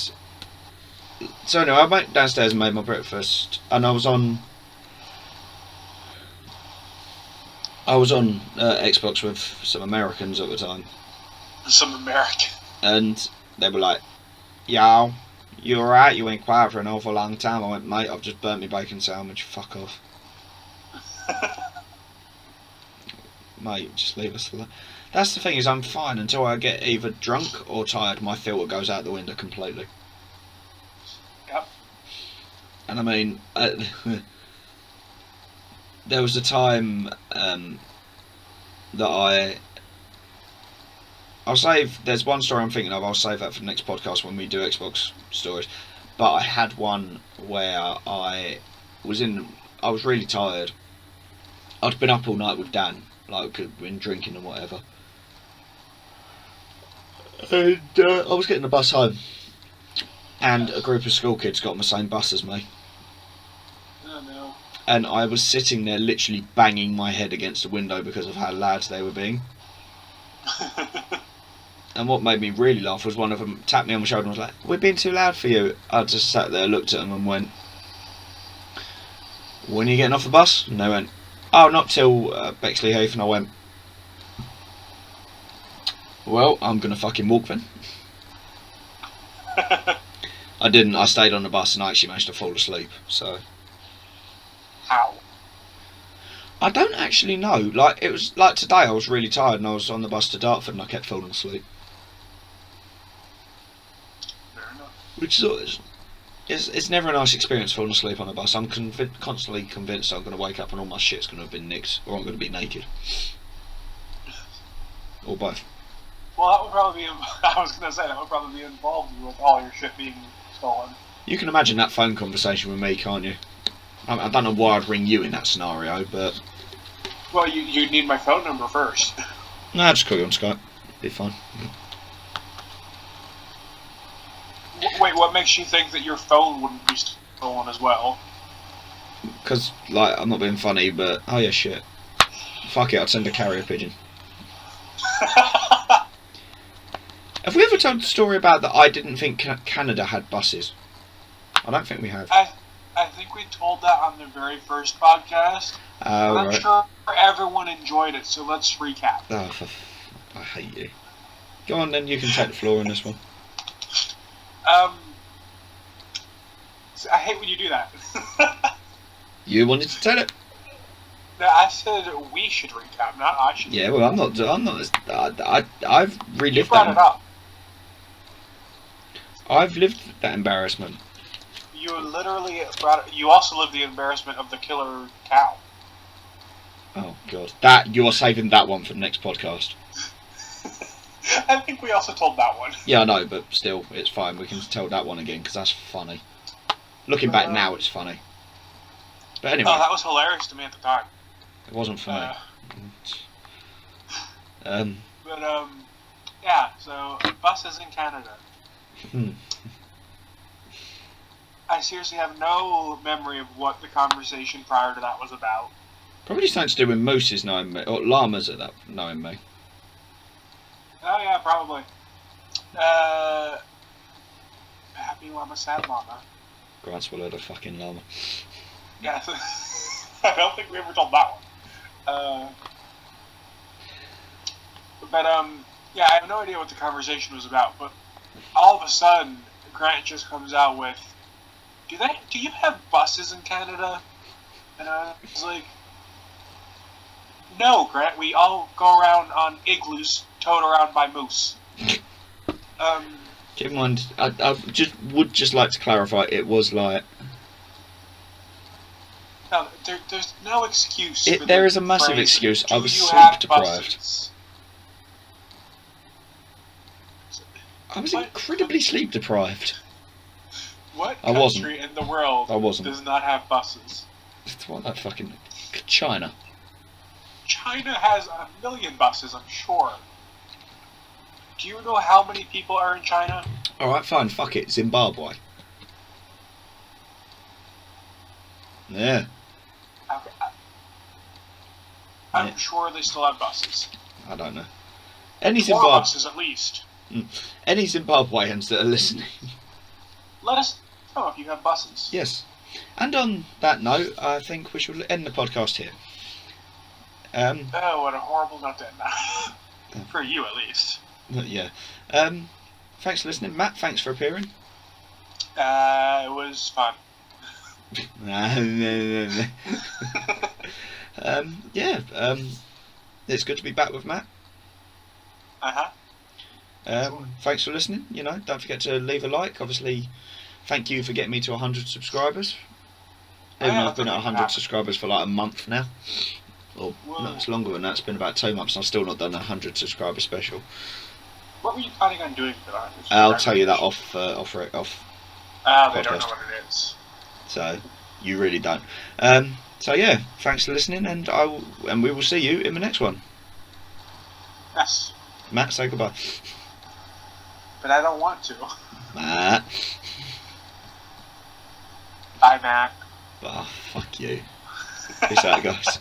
So anyway, I went downstairs and made my breakfast, and I was on Xbox with some Americans at the time, Some American. and they were like, "Yo, you alright? You ain't quiet for an awful long time." I went, "Mate, I've just burnt my bacon sandwich. Fuck off." Mate, just leave us alone. That's the thing, is I'm fine until I get either drunk or tired. My filter goes out the window completely. Yep. And I mean, there was a time that I'll save. There's one story I'm thinking of. I'll save that for the next podcast when we do Xbox stories. But I had one where I was really tired. I'd been up all night with Dan, like been drinking and whatever. And I was getting the bus home, and a group of school kids got on the same bus as me. Oh no. And I was sitting there literally banging my head against the window because of how loud they were being. And what made me really laugh was one of them tapped me on the shoulder and was like, "We're being too loud for you." I just sat there, looked at them and went, "When are you getting off the bus?" And they went, "Oh, not till Bexley Heath." And I went, "Well, I'm going to fucking walk then." I didn't. I stayed on the bus and I actually managed to fall asleep. So How? I don't actually know. Like, it was like today, I was really tired and I was on the bus to Dartford and I kept falling asleep. Fair enough. Which is it's never a nice experience falling asleep on a bus. I'm constantly convinced I'm going to wake up and all my shit's going to have been nicked, or I'm going to be naked, or both. Well, that would probably be. I was going to say that would probably be involved with all your shit being stolen. You can imagine that phone conversation with me, can't you? I don't know why I'd ring you in that scenario, but Well, you need my phone number first. no, I'll just call you on Skype. Be fine. Wait, what makes you think that your phone wouldn't be stolen as well? Because, like, I'm not being funny, but oh yeah, shit. Fuck it, I'd send a carrier pigeon. Have we ever told the story about that I didn't think Canada had buses? I don't think we have. I think we told that on the very first podcast. I'm Right. sure everyone enjoyed it, so let's recap. Oh, I hate you. Go on then, you can take the floor on this one. I hate when you do that. You wanted to tell it. No, I said we should recap, not I should. Yeah, well, I'm not. I've You relived brought it up. I've lived that embarrassment. You literally brought it. You also lived the embarrassment of the killer cow. Oh god, that you are saving that one for the next podcast. I think we also told that one. Yeah, I know, but still, it's fine. We can tell that one again because that's funny. Looking back now, it's funny. But anyway, Oh, that was hilarious to me at the time. it wasn't for me. But yeah. So buses in Canada. Hmm. I seriously have no memory of what the conversation prior to that was about. Probably something to do with mooses knowing me, or llamas at that knowing me. Oh yeah, probably. Happy llama, sad llama. God, I swallowed a fucking llama. Yeah, I don't think we ever told that one. Yeah, I have no idea what the conversation was about, but all of a sudden, Grant just comes out with, do you have buses in Canada? And I was like, no, Grant, we all go around on igloos towed around by moose. Keep in mind, I would just like to clarify, it was like... No, there's no excuse. There is a massive phrase, excuse. I "Do was you sleep have deprived. buses?" I was What? incredibly sleep deprived. What I wasn't. country in the world I wasn't. does not have buses? It's what that fucking... China. China has 1 million buses, I'm sure. Do you know how many people are in China? Alright, fine, fuck it, Zimbabwe. Yeah. I'm Yeah. sure they still have buses. I don't know. Any 4 buses at least. Any Zimbabweans that are listening, Let us Oh, if you have buses. Yes. And on that note, I think we should end the podcast here. Oh, what a horrible note to end on. For you, at least. Yeah. Thanks for listening, Matt. Thanks for appearing. It was fun. It's good to be back with Matt. Thanks for listening. Don't forget to leave a like. Obviously, thank you for getting me to 100 subscribers. Even though I've been at 100 subscribers for like a month now. Or no, it's longer than that. It's been about 2 months and I've still not done a 100 subscriber special. What were you planning on doing for that? I'll tell you that off. They don't know podcast. what it is. So you really don't. So yeah, thanks for listening, and we will see you in the next one. Yes. Matt, say goodbye. But I don't want to. Matt. Bye, Matt. Oh, fuck you. Peace out, guys.